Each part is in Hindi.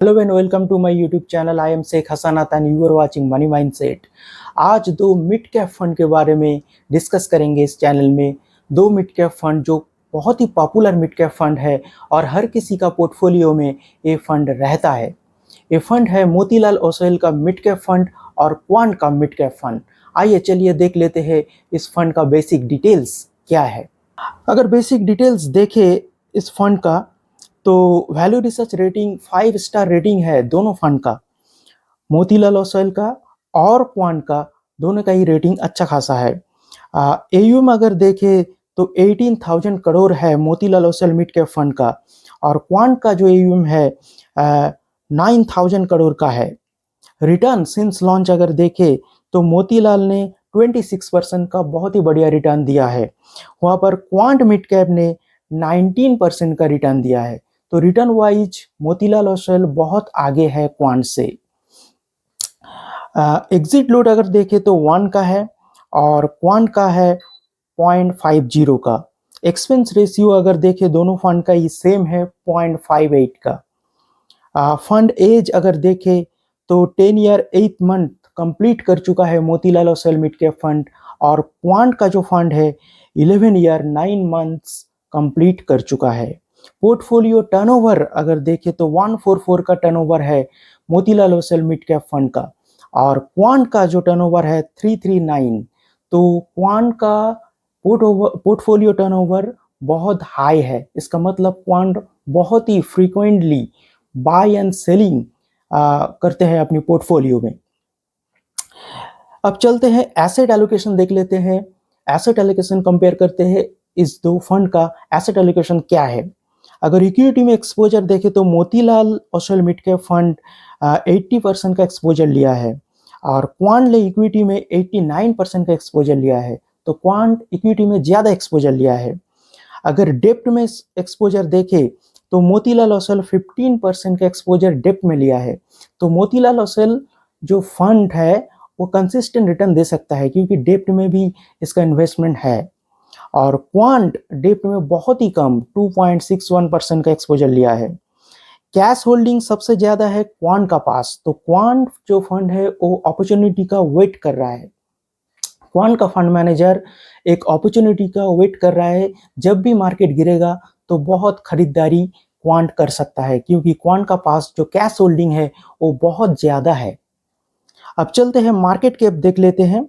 Hello and welcome to my YouTube channel. I am Shaikh Hasnat and you are watching money mindset. आज दो मिड कैप फंड के बारे में डिस्कस करेंगे इस चैनल में। दो मिड कैप फंड जो बहुत ही पॉपुलर मिड कैप फंड है और हर किसी का पोर्टफोलियो में ये फंड रहता है। ये फंड है मोतीलाल ओसवाल का मिड कैप फंड और क्वांट का मिड कैप फंड। आइए चलिए देख लेते हैं इस फंड का बेसिक डिटेल्स क्या है। अगर बेसिक डिटेल्स देखें इस फंड का तो value research rating 5 star rating है दोनों फंड का, मोतीलाल ओसवाल का और क्वांट का, दोनों का ही रेटिंग अच्छा खासा है। एयूएम अगर देखें तो 18,000 करोड़ है Motilal Oswal mid cap fund का और क्वांट का जो एयूएम है 9,000 करोड़ का है। रिटर्न सिंस लॉन्च अगर देखें तो मोतीलाल ने 26% का बहुत ही बढ़िया रिटर्न दिया है, वहाँ पर क्वांट मिड कैप ने 19% का रिटर्न दिया है। तो रिटर्न वाइज मोतीलाल ओसवाल बहुत आगे है क्वांट से। एग्जिट लोड अगर देखें तो 1 का है और क्वांट का है 0.50 का। एक्सपेंस रेशियो अगर देखें दोनों फंड का ही सेम है 0.58 का। फंड एज अगर देखें तो 10 ईयर 8 मंथ कंप्लीट कर चुका है Motilal Oswal mid cap fund और क्वांट का जो फंड है 11 ईयर 9 मंथ्स कंप्लीट कर चुका है। पोर्टफोलियो टर्नओवर अगर देखें तो 144 का टर्नओवर है Motilal Oswal mid cap fund का और क्वांट का जो टर्नओवर है 339। तो क्वांट का पोर्टफोलियो टर्नओवर बहुत हाई है, इसका मतलब क्वांट बहुत ही फ्रीक्वेंटली बाय एंड सेलिंग करते हैं अपनी पोर्टफोलियो में। अब चलते हैं एसेट एलोकेशन देख लेते हैं। एसेट एलोकेशन कंपेयर करते हैं इस दो फंड का एसेट एलोकेशन क्या है। अगर इक्विटी में एक्सपोजर देखें तो Motilal Oswal mid cap fund 80% का एक्सपोजर लिया है और क्वांट ने इक्विटी में 89% का एक्सपोजर लिया है। तो क्वांट इक्विटी में ज़्यादा एक्सपोजर लिया है। अगर डेप्ट में एक्सपोजर देखें तो मोतीलाल ओसवाल 15% का एक्सपोजर डेप्ट में लिया है। तो मोतीलाल ओसवाल जो फंड है वो कंसिस्टेंट रिटर्न दे सकता है क्योंकि डेप्ट में भी इसका इन्वेस्टमेंट है और क्वांट डेप्ट में बहुत ही कम 2.61% का एक्सपोजर लिया है। कैश होल्डिंग सबसे ज़्यादा है क्वांट का पास। तो क्वांट जो फंड है वो अपॉर्चुनिटी का वेट कर रहा है। क्वांट का फंड मैनेजर एक अपॉर्चुनिटी का वेट कर रहा है, जब भी मार्केट गिरेगा तो बहुत खरीदारी क्वांट कर सकता है क्योंकि क्वांट का पास जो कैश होल्डिंग है वो बहुत ज़्यादा है। अब चलते हैं मार्केट कैप देख लेते हैं।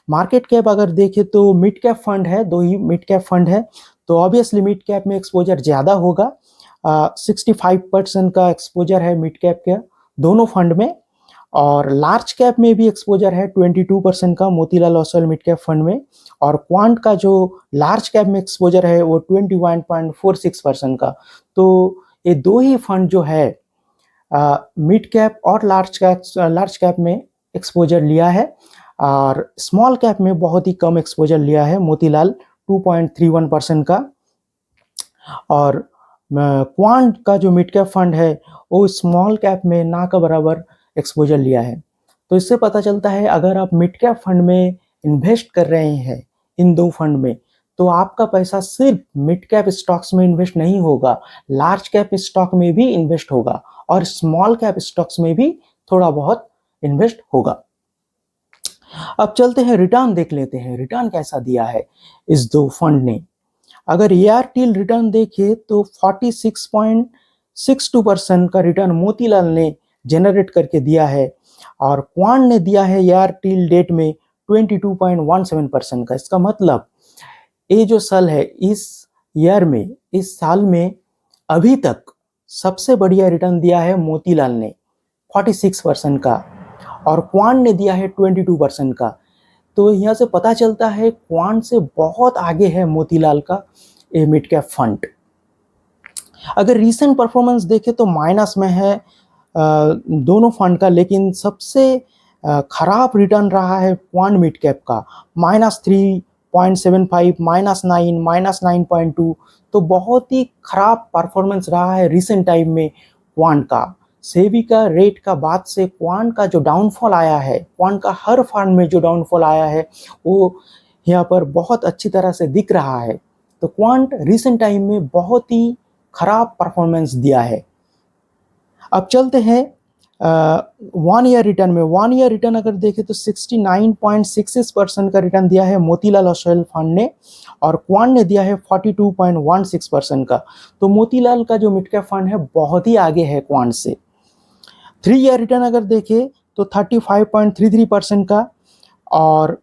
मार्केट कैप अगर देखें तो मिड कैप फंड है, दो ही मिड कैप फंड है तो ऑब्वियसली मिड कैप में एक्सपोजर ज़्यादा होगा। 65% का एक्सपोजर है मिड कैप का दोनों फंड में और लार्ज कैप में भी एक्सपोजर है 22% का Motilal Oswal mid cap fund में और क्वांट का जो लार्ज कैप में एक्सपोजर है वो 21.46% का। तो ये दो ही फंड जो है मिड कैप और लार्ज कैप में एक्सपोजर लिया है और स्मॉल कैप में बहुत ही कम एक्सपोजर लिया है मोतीलाल 2.31% का और क्वांट का जो मिड कैप फंड है वो स्मॉल कैप में ना का बराबर एक्सपोजर लिया है। तो इससे पता चलता है अगर आप मिड कैप फंड में इन्वेस्ट कर रहे हैं इन दो फंड में तो आपका पैसा सिर्फ मिड कैप स्टॉक्स में इन्वेस्ट नहीं होगा, लार्ज कैप स्टॉक में भी इन्वेस्ट होगा और स्मॉल कैप स्टॉक्स में भी थोड़ा बहुत इन्वेस्ट होगा। अब चलते हैं रिटर्न देख लेते हैं, रिटर्न कैसा दिया है इस दो फंड ने। अगर एआरटीएल रिटर्न देखें तो 46.62% का रिटर्न मोतीलाल ने जनरेट करके दिया है और क्वांट ने दिया है एआरटीएल डेट में 22.17% का। इसका मतलब ये जो साल है इस ईयर में, इस साल में अभी तक सबसे बढ़िया रिटर्न दिया है मोतीलाल ने 46% का और क्वांट ने दिया है 22% का। तो यहाँ से पता चलता है क्वांट से बहुत आगे है मोतीलाल का ये मिड कैप फंड। अगर रीसेंट परफॉर्मेंस देखें तो माइनस में है दोनों फंड का, लेकिन सबसे खराब रिटर्न रहा है क्वांट मिड कैप का -3.75, -9, -9.2। तो बहुत ही खराब परफॉर्मेंस रहा है रिसेंट टाइम में क्वांट का। सेबी का रेट का बाद से क्वांट का जो डाउनफॉल आया है, क्वांट का हर फंड में जो डाउनफॉल आया है वो यहाँ पर बहुत अच्छी तरह से दिख रहा है। तो क्वांट रिसेंट टाइम में बहुत ही खराब परफॉर्मेंस दिया है। अब चलते हैं 1 ईयर रिटर्न में। 1 ईयर रिटर्न अगर देखें तो 69.66% का रिटर्न दिया है मोतीलाल ओसवाल फंड ने, और क्वांट ने दिया है 42.16% का। तो मोतीलाल का जो मिड कैप फंड है बहुत ही आगे है क्वांट से। 3 ईयर रिटर्न अगर देखें तो 35.33% का, और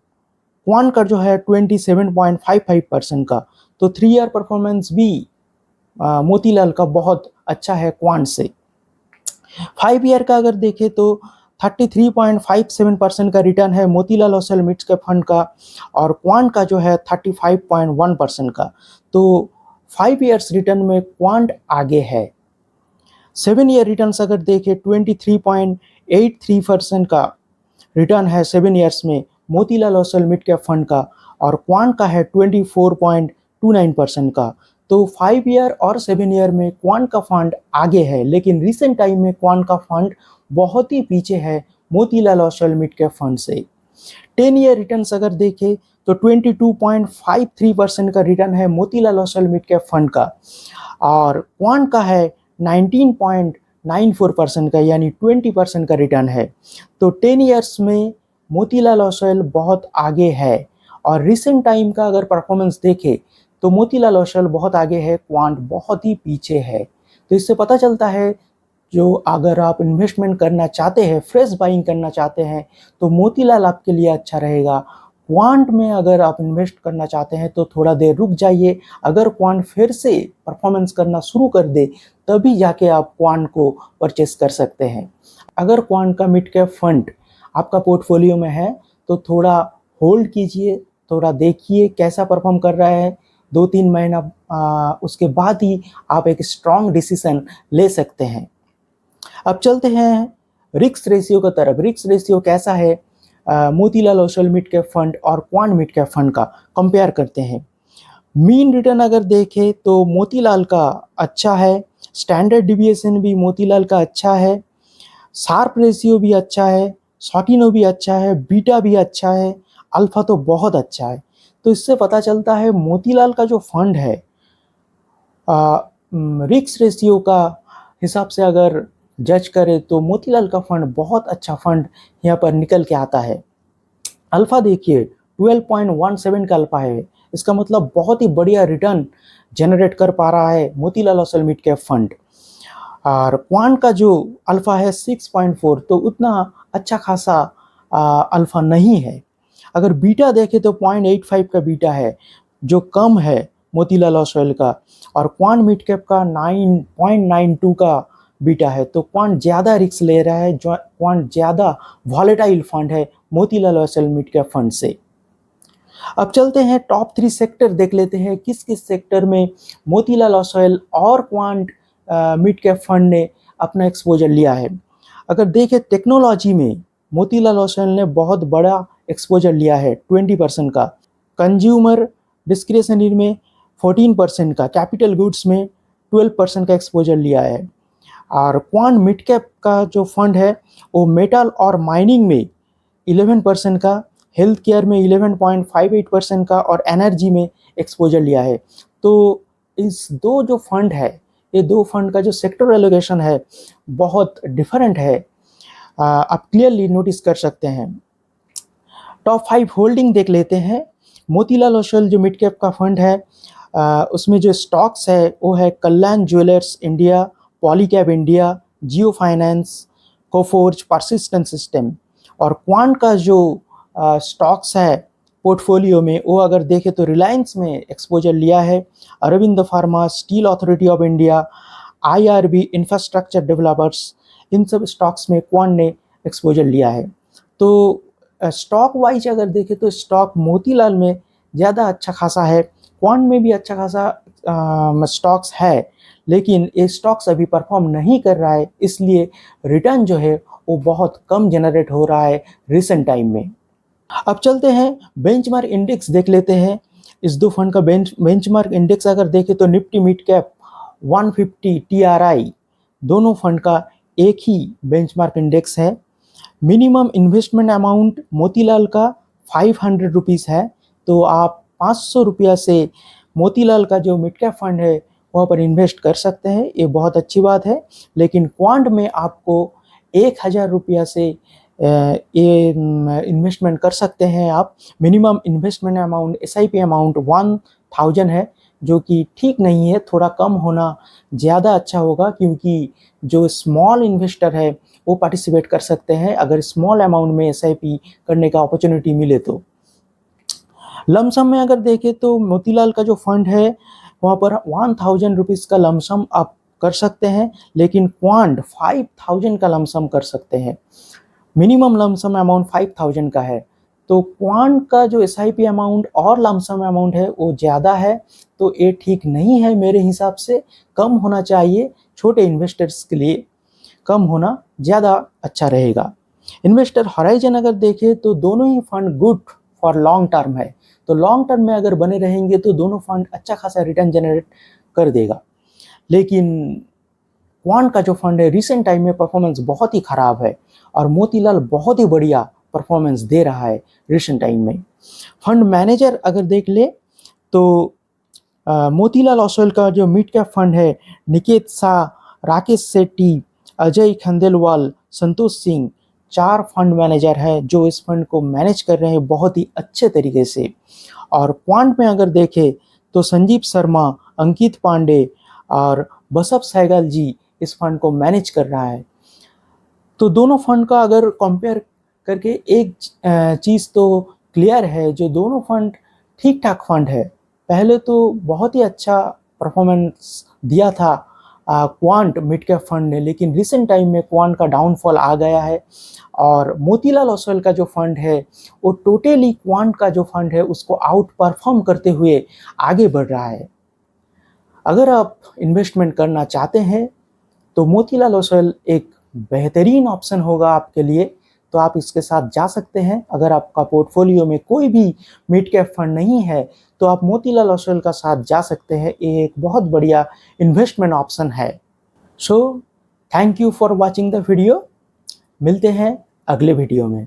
क्वांट का जो है 27.55% का। तो 3 ईयर परफॉर्मेंस भी मोतीलाल का बहुत अच्छा है क्वांट से। 5 ईयर का अगर देखें तो 33.57% का रिटर्न है Motilal Oswal mid cap fund का, और क्वांट का जो है 35.1% का। तो 5 ईयर्स रिटर्न में क्वांट आगे है। 7 ईयर रिटर्न्स अगर देखें 23.83% का रिटर्न है 7 ईयर्स में Motilal Oswal mid cap fund का, और क्वांट का है 24.29% का। तो 5 ईयर और 7 ईयर में क्वांट का फंड आगे है, लेकिन रिसेंट टाइम में क्वांट का फंड बहुत ही पीछे है Motilal Oswal mid cap fund से। 10 ईयर रिटर्न्स अगर देखें तो 22.53% का रिटर्न है Motilal Oswal mid cap fund का, और क्वांट का है 19.94% का, यानी 20% का रिटर्न है। तो 10 ईयर्स में मोतीलाल ओसवाल बहुत आगे है, और रिसेंट टाइम का अगर परफॉर्मेंस देखें तो मोतीलाल ओसवाल बहुत आगे है, क्वांट बहुत ही पीछे है। तो इससे पता चलता है जो अगर आप इन्वेस्टमेंट करना चाहते हैं, फ्रेश बाइंग करना चाहते हैं, तो मोतीलाल आपके लिए अच्छा रहेगा। क्वांट में अगर आप इन्वेस्ट करना चाहते हैं तो थोड़ा देर रुक जाइए। अगर क्वांट फिर से परफॉर्मेंस करना शुरू कर दे तभी जाके आप क्वांट को परचेस कर सकते हैं। अगर क्वांट का मिड कैप फंड आपका पोर्टफोलियो में है तो थोड़ा होल्ड कीजिए, थोड़ा देखिए कैसा परफॉर्म कर रहा है। 2-3 महीना उसके बाद ही आप एक स्ट्रॉन्ग डिसीजन ले सकते हैं। अब चलते हैं रिस्क रेशियो की तरफ। रिस्क रेशियो कैसा है Motilal Oswal mid cap fund और क्वांट मिड कैप फंड का कंपेयर करते हैं। मीन रिटर्न अगर देखें तो मोतीलाल का अच्छा है, स्टैंडर्ड डिविएशन भी मोतीलाल का अच्छा है, शार्प रेशियो भी अच्छा है, शॉर्टिनो भी अच्छा है, बीटा भी अच्छा है, अल्फा तो बहुत अच्छा है। तो इससे पता चलता है मोतीलाल का जो फंड है रिस्क रेशियो का हिसाब से अगर जज करें तो मोतीलाल का फंड बहुत अच्छा फंड यहाँ पर निकल के आता है। अल्फा देखिए 12.17 का अल्फा है, इसका मतलब बहुत ही बढ़िया रिटर्न जनरेट कर पा रहा है Motilal Oswal mid cap fund. और क्वांट का जो अल्फा है 6.4, तो उतना अच्छा खासा अल्फा नहीं है। अगर बीटा देखें तो 0.85 का बीटा है, जो कम है मोतीलाल ओसवाल का, और क्वांट मिड कैप का 9.92 का बीटा है। तो क्वांट ज़्यादा रिस्क ले रहा है, जो क्वांट ज़्यादा वॉलेटाइल फंड है Motilal Oswal mid cap fund से। अब चलते हैं टॉप 3 सेक्टर देख लेते हैं, किस किस सेक्टर में मोतीलाल ओसवाल और क्वांट मिड कैप फंड ने अपना एक्सपोजर लिया है। अगर देखें टेक्नोलॉजी में मोतीलाल ओसवाल ने बहुत बड़ा एक्सपोजर लिया है 20% का, कंज्यूमर डिस्क्रिशनरी में 14% का, कैपिटल गुड्स में 12% का एक्सपोजर लिया है। और क्वांट मिड कैप का जो फंड है वो मेटल और माइनिंग में 11% का, हेल्थ केयर में 11.58% का, और एनर्जी में एक्सपोजर लिया है। तो इस दो जो फंड है, ये दो फंड का जो सेक्टर एलोकेशन है बहुत डिफरेंट है, आप क्लियरली नोटिस कर सकते हैं। टॉप 5 होल्डिंग देख लेते हैं। मोतीलाल ओसवाल जो मिड कैप का फंड है उसमें जो स्टॉक्स है वो है कल्याण ज्वेलर्स इंडिया, पॉलीकैब इंडिया, जियो फाइनेंस, कोफोर्ज, परसिस्टेंट सिस्टम। और क्वांट का जो स्टॉक्स है पोर्टफोलियो में वो अगर देखें तो रिलायंस में एक्सपोजर लिया है, Aurobindo pharma, steel authority of India, IRB infrastructure developers, इन सब स्टॉक्स में क्वांट ने एक्सपोजर लिया है। तो स्टॉक वाइज अगर देखें तो स्टॉक मोतीलाल में ज़्यादा अच्छा खासा है, क्वांट में भी अच्छा खासा स्टॉक्स है, लेकिन ये स्टॉक्स अभी परफॉर्म नहीं कर रहा है, इसलिए रिटर्न जो है वो बहुत कम जनरेट हो रहा है रिसेंट टाइम में। अब चलते हैं बेंचमार्क इंडेक्स देख लेते हैं। इस दो फंड का बेंचमार्क इंडेक्स अगर देखें तो निफ्टी मिड कैप 150 टीआरआई, दोनों फंड का एक ही बेंचमार्क इंडेक्स है। मिनिमम इन्वेस्टमेंट अमाउंट मोतीलाल का 500 रुपीज़ है, तो आप 500 रुपया से मोतीलाल का जो मिड कैप फंड है वहाँ पर इन्वेस्ट कर सकते हैं, ये बहुत अच्छी बात है। लेकिन क्वांट में आपको 1000 रुपया से ये इन्वेस्टमेंट कर सकते हैं आप। Minimum investment amount SIP amount 1000 है, जो कि ठीक नहीं है, थोड़ा कम होना ज़्यादा अच्छा होगा, क्योंकि जो स्मॉल इन्वेस्टर है वो पार्टिसिपेट कर सकते हैं अगर स्मॉल अमाउंट में SIP करने का अपॉर्चुनिटी मिले तो। लमसम में अगर देखें तो मोतीलाल का जो फंड है वहाँ पर 1000 रुपीज़ का लमसम आप कर सकते हैं, लेकिन क्वांट 5000 का लमसम कर सकते हैं। मिनिमम लमसम अमाउंट 5000 का है, तो क्वांट का जो SIP अमाउंट और लमसम अमाउंट है वो ज़्यादा है, तो ये ठीक नहीं है मेरे हिसाब से। कम होना चाहिए, छोटे इन्वेस्टर्स के लिए कम होना ज़्यादा अच्छा रहेगा। इन्वेस्टर हॉराइजन अगर देखें तो दोनों ही fund good for long term है, तो लॉन्ग टर्म में अगर बने रहेंगे तो दोनों फंड अच्छा खासा रिटर्न जनरेट कर देगा। लेकिन क्वांट का जो फंड है रिसेंट टाइम में परफॉर्मेंस बहुत ही ख़राब है, और मोतीलाल बहुत ही बढ़िया परफॉर्मेंस दे रहा है रिसेंट टाइम में। फंड मैनेजर अगर देख ले तो मोतीलाल ओसवाल का जो मिड कैप फंड है निकेत शाह, राकेश सेट्टी, अजय खंडेलवाल, संतोष सिंह, 4 फंड मैनेजर है जो इस फंड को मैनेज कर रहे हैं बहुत ही अच्छे तरीके से। और क्वांट में अगर देखें तो संजीव शर्मा, अंकित पांडे और बसव सहगल जी इस फंड को मैनेज कर रहा है। तो दोनों फंड का अगर कंपेयर करके एक चीज़ तो क्लियर है, जो दोनों फंड ठीक ठाक फंड है। पहले तो बहुत ही अच्छा परफॉर्मेंस दिया था क्वांट मिड कैप फंड ने, लेकिन रिसेंट टाइम में क्वांट का डाउनफॉल आ गया है। और मोतीलाल ओसवाल का जो फंड है वो टोटली क्वांट का जो फंड है उसको आउट परफॉर्म करते हुए आगे बढ़ रहा है। अगर आप इन्वेस्टमेंट करना चाहते हैं तो मोतीलाल ओसवाल एक बेहतरीन ऑप्शन होगा आपके लिए, तो आप इसके साथ जा सकते हैं। अगर आपका पोर्टफोलियो में कोई भी मिड कैप फंड नहीं है तो आप मोतीलाल ओसवाल का साथ जा सकते हैं, ये एक बहुत बढ़िया इन्वेस्टमेंट ऑप्शन है। So thank you for watching the video. मिलते हैं अगले वीडियो में।